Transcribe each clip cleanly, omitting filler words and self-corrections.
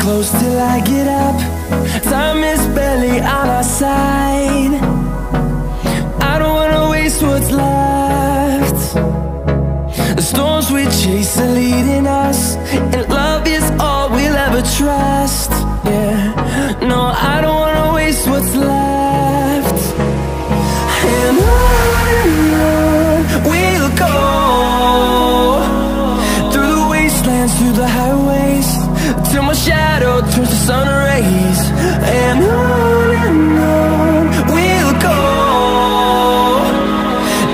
close till I get up. Time is barely on our side. I don't wanna waste what's left. The storms we chase are leading us, and love is all we'll ever trust. Yeah, no, I don't wanna waste what's left. And on we'll go, through the wastelands, through the highways, till my shadow turns to sun rays. And on we'll go,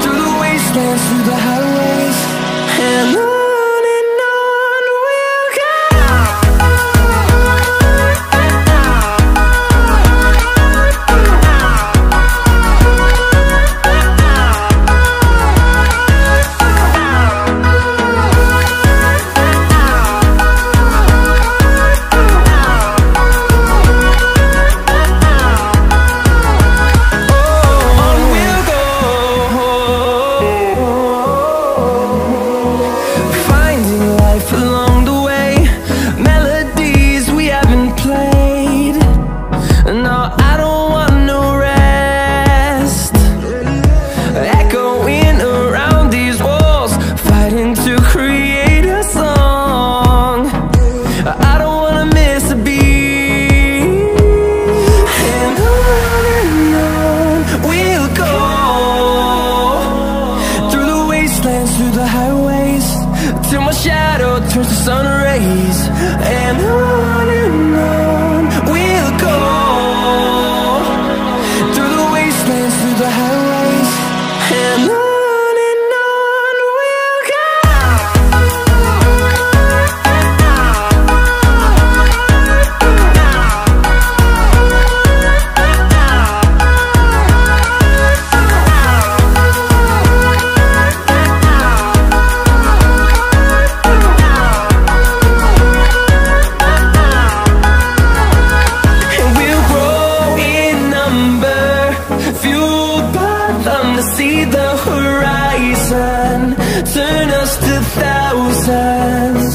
through the wastelands, through the highways, and on. Through the highways, till my shadow turns to sun rays. And on we'll go, through the wastelands, through the highways, and on. See the horizon turn us to thousands,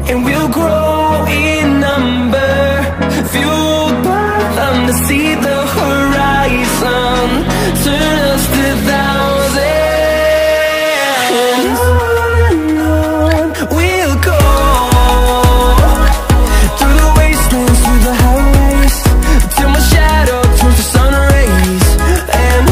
and we'll grow in number, fueled by them. To see the horizon turn us to thousands, and on we'll go, through the wastelands, through the highways, till my shadow turns to sun rays. And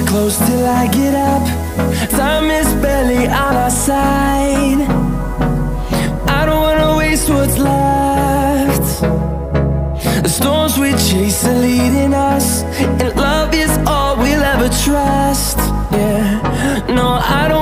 close till I get up. Time is barely on our side. I don't wanna waste what's left. The storms we chase are leading us, and love is all we'll ever trust. Yeah, no, I don't